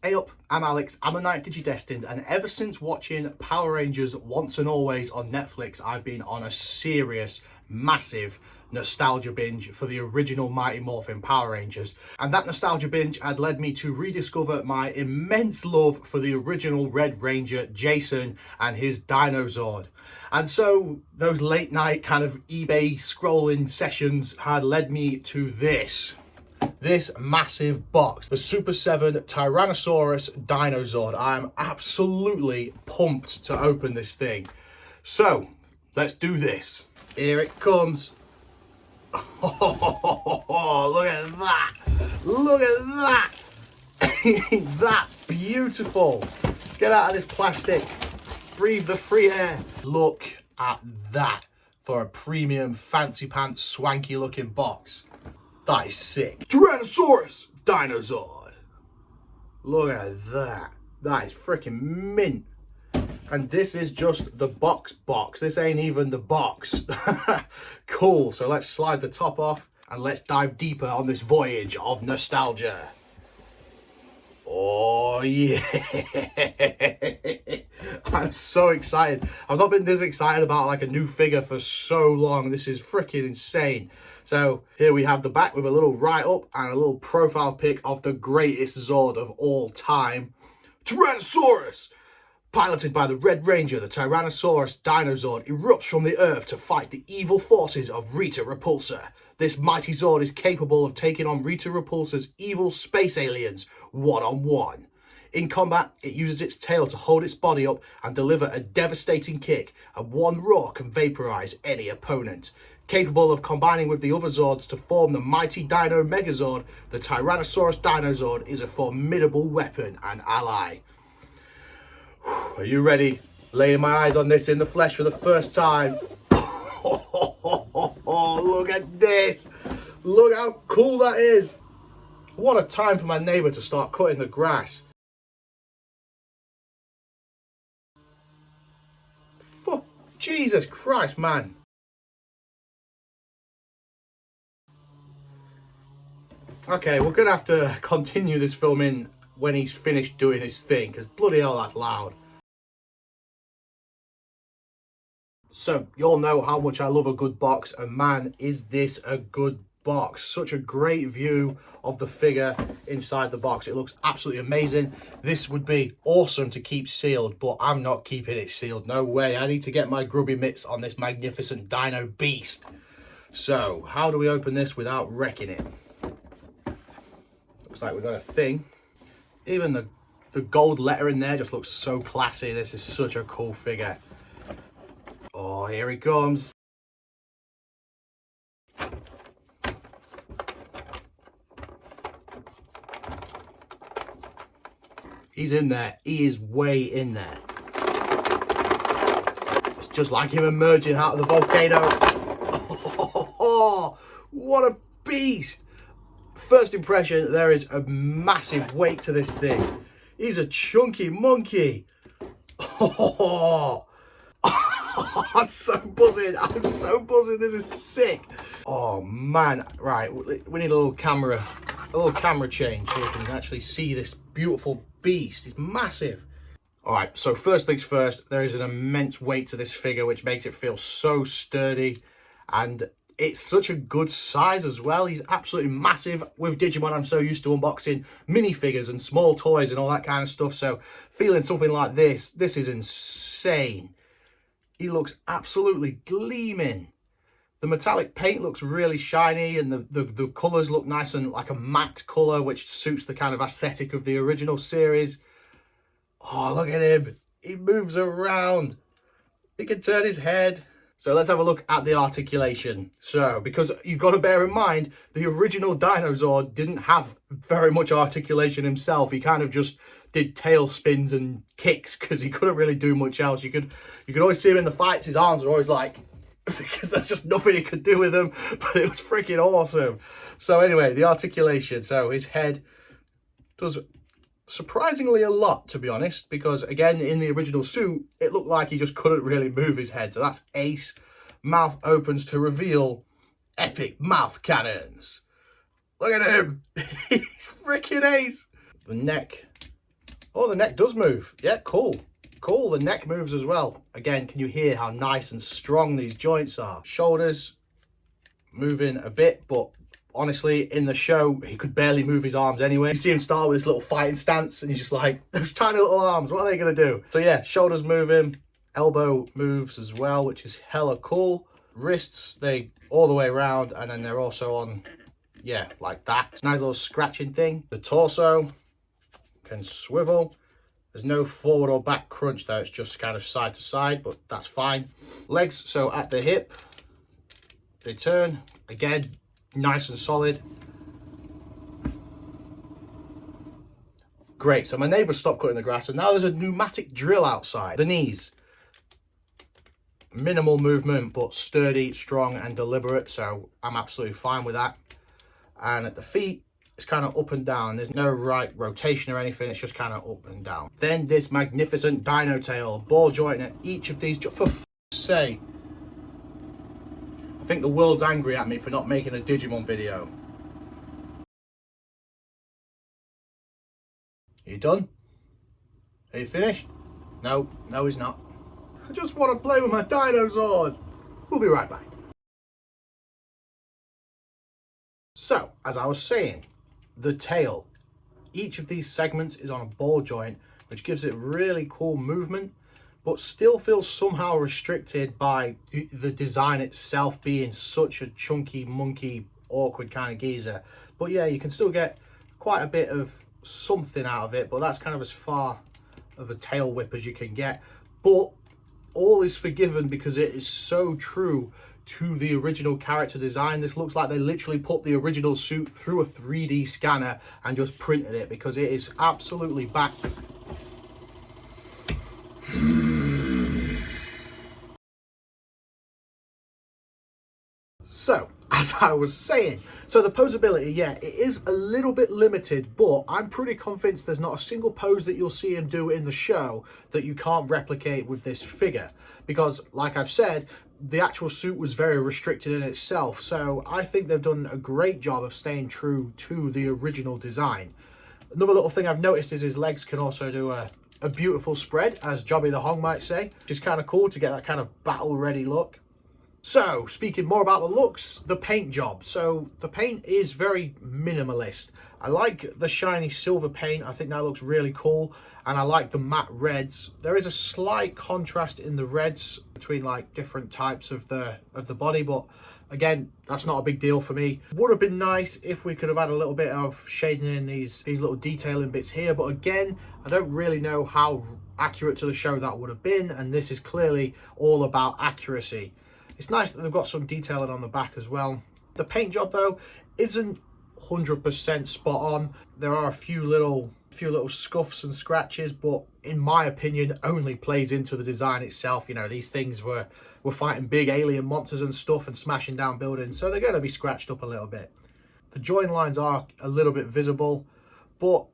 Hey up, I'm Alex, I'm a Knight DigiDestined, and ever since watching Power Rangers Once and Always on Netflix, I've been on a serious, massive nostalgia binge for the original Mighty Morphin Power Rangers. And that nostalgia binge had led me to rediscover my immense love for the original Red Ranger, Jason, and his Dino Zord. And so those late night kind of eBay scrolling sessions had led me to this massive box, the Super7 Tyrannosaurus Dino Zord. I am absolutely pumped to open this thing. So let's do this. Here it comes. Oh, look at that. Look at that. Ain't that beautiful? Get out of this plastic. Breathe the free air. Look at that for a premium, fancy pants, swanky looking box. That is sick. Tyrannosaurus Dino Zord. Look at that. That is freaking mint. And this is just the box. This ain't even the box. Cool. So let's slide the top off and let's dive deeper on this voyage of nostalgia. Oh yeah. I'm so excited. I've not been this excited about like a new figure for so long. This is freaking insane. So here we have the back with a little write-up and a little profile pic of the greatest Zord of all time, Tyrannosaurus. Piloted by the Red Ranger, the Tyrannosaurus Dino Zord erupts from the earth to fight the evil forces of Rita Repulsa. This mighty Zord is capable of taking on Rita Repulsa's evil space aliens one-on-one. In combat, it uses its tail to hold its body up and deliver a devastating kick, and one roar can vaporize any opponent. Capable of combining with the other Zords to form the mighty Dino Megazord, the Tyrannosaurus Dino Zord is a formidable weapon and ally. Are you ready? Laying my eyes on this in the flesh for the first time. Oh, look at this. Look how cool that is. What a time for my neighbour to start cutting the grass. Fuck, Jesus Christ, man. Okay, we're going to have to continue this filming when he's finished doing his thing, because bloody hell, that's loud. So, you all know how much I love a good box, and man, is this a good box. Such a great view of the figure inside the box. It looks absolutely amazing. This would be awesome to keep sealed, but I'm not keeping it sealed. No way. I need to get my grubby mitts on this magnificent dino beast. So, how do we open this without wrecking it? Looks like we've got a thing. Even the gold letter in there just looks so classy. This is such a cool figure. Oh, here he comes. He's in there. He is way in there. It's just like him emerging out of the volcano. Oh, what a beast. First impression, there is a massive weight to this thing. He's a chunky monkey. Oh, I'm so buzzing. I'm so buzzing. This is sick. Oh man. Right, we need a little camera change so we can actually see this beautiful beast. It's massive. All right, so first things first, there is an immense weight to this figure, which makes it feel so sturdy, and it's such a good size as well. He's absolutely massive. With Digimon, I'm so used to unboxing minifigures and small toys and all that kind of stuff. So feeling something like this is insane. He looks absolutely gleaming. The metallic paint looks really shiny, and the colours look nice and like a matte colour, which suits the kind of aesthetic of the original series. Oh, look at him. He moves around. He can turn his head. So let's have a look at the articulation. So, because you've got to bear in mind, the original Dino Zord didn't have very much articulation himself. He kind of just did tail spins and kicks because he couldn't really do much else. You could always see him in the fights. His arms were always like, because there's just nothing he could do with them. But it was freaking awesome. So anyway, the articulation. So his head does surprisingly a lot, to be honest, because again, in the original suit, it looked like he just couldn't really move his head. So that's ace. Mouth opens to reveal epic mouth cannons. Look at him. He's freaking ace. The neck Oh, the neck does move. Yeah, cool. Cool, the neck moves as well. Again, can you hear how nice and strong these joints are? Shoulders moving a bit, but honestly, in the show, he could barely move his arms anyway. You see him start with this little fighting stance, and he's just like, those tiny little arms, what are they gonna do? So yeah, shoulders moving, elbow moves as well, which is hella cool. Wrists, they all the way around, and then they're also on, yeah, like that. Nice little scratching thing. The torso can swivel. There's no forward or back crunch though, it's just kind of side to side, but that's fine. Legs, so at the hip, they turn, again, nice and solid. Great, so my neighbour stopped cutting the grass and now there's a pneumatic drill outside. The knees, minimal movement, but sturdy, strong and deliberate, so I'm absolutely fine with that. And at the feet, it's kind of up and down. There's no right rotation or anything. It's just kind of up and down. Then this magnificent dino tail, ball joint at each of these. For f***'s sake, I think the world's angry at me for not making a Digimon video. Are you done? Are you finished? No, no he's not. I just want to play with my Dino Zord. We'll be right back. So, as I was saying, the tail. Each of these segments is on a ball joint, which gives it really cool movement, but still feels somehow restricted by the design itself being such a chunky, monkey, awkward kind of geezer. But yeah, you can still get quite a bit of something out of it, but that's kind of as far of a tail whip as you can get. But all is forgiven because it is so true to the original character design. This looks like they literally put the original suit through a 3D scanner and just printed it, because it is absolutely back. So, as I was saying, so the posability, yeah, it is a little bit limited, but I'm pretty convinced there's not a single pose that you'll see him do in the show that you can't replicate with this figure. Because, like I've said, the actual suit was very restricted in itself, so I think they've done a great job of staying true to the original design. Another little thing I've noticed is his legs can also do a beautiful spread, as Jobby the Hong might say, which is kind of cool to get that kind of battle-ready look. So, speaking more about the looks, the paint job. So, the paint is very minimalist. I like the shiny silver paint. I think that looks really cool. And I like the matte reds. There is a slight contrast in the reds between like different types of the body, but again, that's not a big deal for me. Would have been nice if we could have had a little bit of shading in these little detailing bits here, but again, I don't really know how accurate to the show that would have been, and this is clearly all about accuracy. It's nice that they've got some detailing on the back as well. The paint job though isn't 100% spot on. There are a few little scuffs and scratches, but in my opinion only plays into the design itself. You know, these things were fighting big alien monsters and stuff and smashing down buildings, so they're going to be scratched up a little bit. The join lines are a little bit visible, but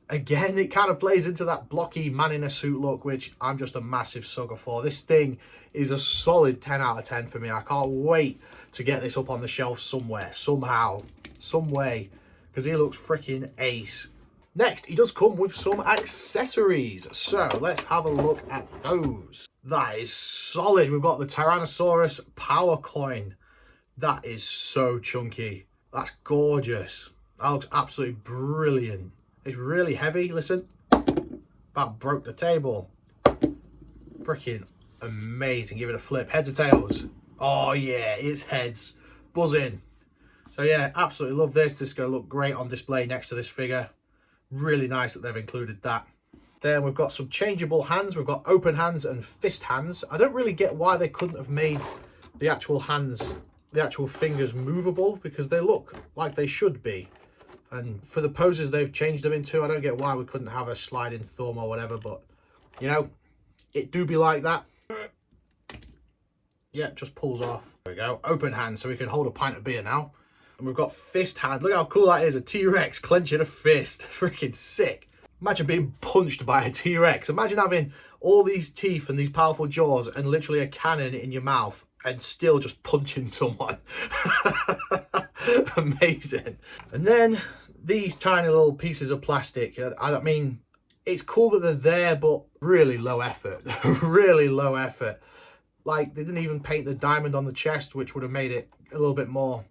again, it kind of plays into that blocky man in a suit look, which I'm just a massive sucker for. This thing is a solid 10 out of 10 for me. I can't wait to get this up on the shelf somewhere, somehow, some way, because he looks freaking ace. Next, he does come with some accessories, so let's have a look at those. That is solid. We've got the Tyrannosaurus power coin. That is so chunky. That's gorgeous. That looks absolutely brilliant. It's really heavy, listen. About broke the table. Freaking amazing. Give it a flip. Heads or tails? Oh yeah, it's heads. Buzzing. So yeah, absolutely love this. This is going to look great on display next to this figure. Really nice that they've included that. Then we've got some changeable hands. We've got open hands and fist hands. I don't really get why they couldn't have made the actual hands, the actual fingers movable, because they look like they should be. And for the poses they've changed them into, I don't get why we couldn't have a sliding thumb or whatever, but you know, it do be like that. Yeah, it just pulls off. There we go. Open hand, so we can hold a pint of beer now. And we've got fist hand. Look how cool that is. A T-Rex clenching a fist. Freaking sick. Imagine being punched by a T-Rex. Imagine having all these teeth and these powerful jaws and literally a cannon in your mouth and still just punching someone. Amazing. And then these tiny little pieces of plastic. I mean, It's cool that they're there, but really low effort. Really low effort. Like, they didn't even paint the diamond on the chest, which would have made it a little bit more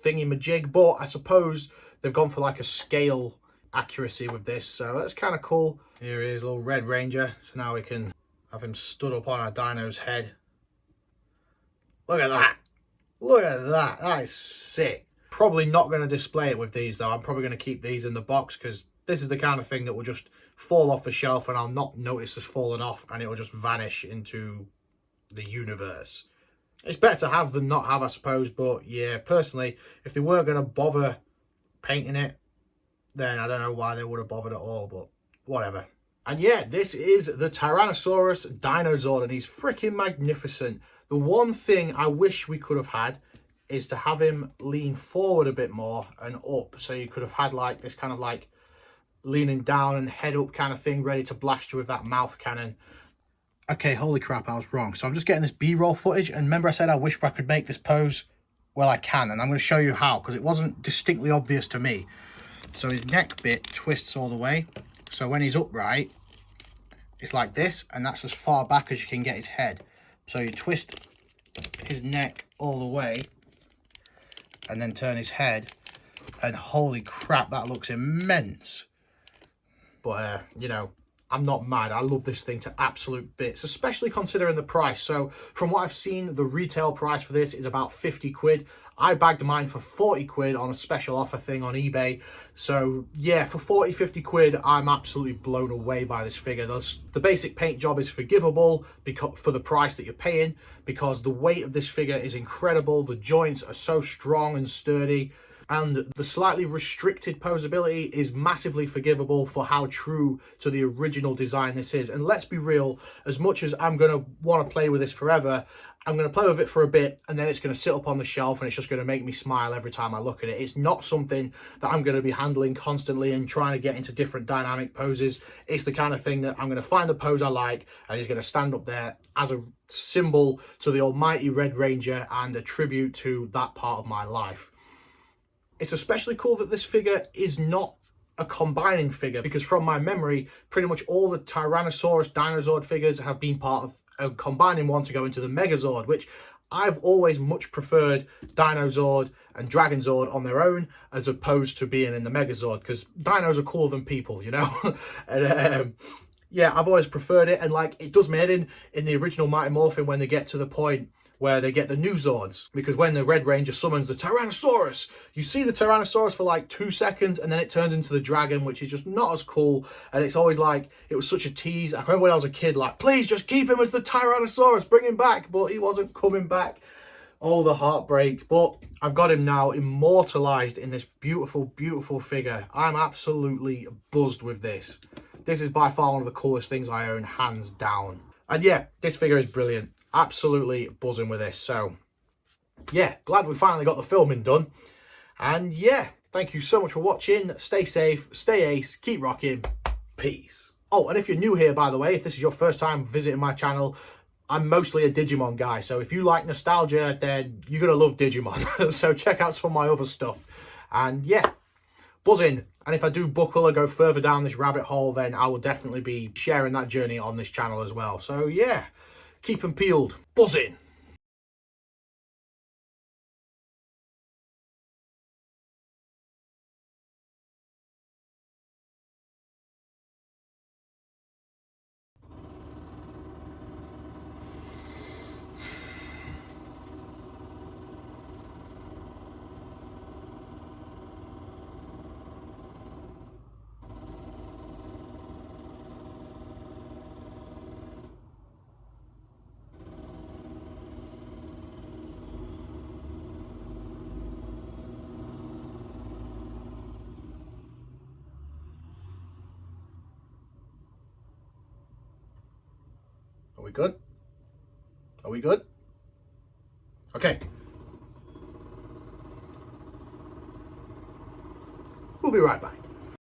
thingy-majig. But I suppose they've gone for like a scale accuracy with this, so that's kind of cool. Here he is, little Red Ranger. So now we can have him stood up on our dino's head. Look at that. Look at that. That is sick. Probably not going to display it with these though. I'm probably going to keep these in the box because this is the kind of thing that will just fall off the shelf and I'll not notice it's fallen off and it will just vanish into the universe. It's better to have than not have, I suppose. But yeah, personally, if they weren't going to bother painting it, then I don't know why they would have bothered at all, but whatever. And yeah, this is the Tyrannosaurus Dino Zord, and he's freaking magnificent. The one thing I wish we could have had is to have him lean forward a bit more and up, so you could have had like this kind of like leaning down and head up kind of thing, ready to blast you with that mouth cannon. Okay, holy crap, I was wrong. So I'm just getting this B-roll footage, and remember I said I wish I could make this pose? Well, I can, and I'm going to show you how, because it wasn't distinctly obvious to me. So his neck bit twists all the way. So when he's upright, it's like this, and that's as far back as you can get his head. So you twist his neck all the way, and then turn his head, and holy crap, that looks immense. But, you know, I'm not mad. I love this thing to absolute bits, especially considering the price. So from what I've seen, the retail price for this is about 50 quid. I bagged mine for 40 quid on a special offer thing on eBay. So yeah, for 40, 50 quid, I'm absolutely blown away by this figure. The basic paint job is forgivable because for the price that you're paying, because the weight of this figure is incredible. The joints are so strong and sturdy. And the slightly restricted posability is massively forgivable for how true to the original design this is. And let's be real, as much as I'm going to want to play with this forever, I'm going to play with it for a bit and then it's going to sit up on the shelf and it's just going to make me smile every time I look at it. It's not something that I'm going to be handling constantly and trying to get into different dynamic poses. It's the kind of thing that I'm going to find the pose I like and it's going to stand up there as a symbol to the almighty Red Ranger and a tribute to that part of my life. It's especially cool that this figure is not a combining figure, because from my memory, pretty much all the Tyrannosaurus Dino Zord figures have been part of a combining one to go into the Megazord, which I've always much preferred Dino Zord and Dragon Zord on their own as opposed to being in the Megazord, because dinos are cooler than people, you know? And yeah, I've always preferred it, and like it does me in the original Mighty Morphin when they get to the point where they get the new Zords, because when the Red Ranger summons the Tyrannosaurus, you see the Tyrannosaurus for like 2 seconds and then it turns into the dragon, which is just not as cool. And it's always like, it was such a tease. I remember when I was a kid, like, please just keep him as the Tyrannosaurus, bring him back, but he wasn't coming back. Oh, the heartbreak. But I've got him now immortalized in this beautiful, beautiful figure. I'm absolutely buzzed with this. This is by far one of the coolest things I own, hands down. And yeah, this figure is brilliant. Absolutely buzzing with this. So yeah, glad we finally got the filming done. And yeah, thank you so much for watching. Stay safe, stay ace, keep rocking. Peace. Oh, and if you're new here, by the way, if this is your first time visiting my channel, I'm mostly a Digimon guy. So if you like nostalgia, then you're going to love Digimon. So check out some of my other stuff. And yeah, buzzing. And if I do buckle or go further down this rabbit hole, then I will definitely be sharing that journey on this channel as well. So yeah, keep them peeled. Buzzing. Are we good? Are we good? Okay. We'll be right back.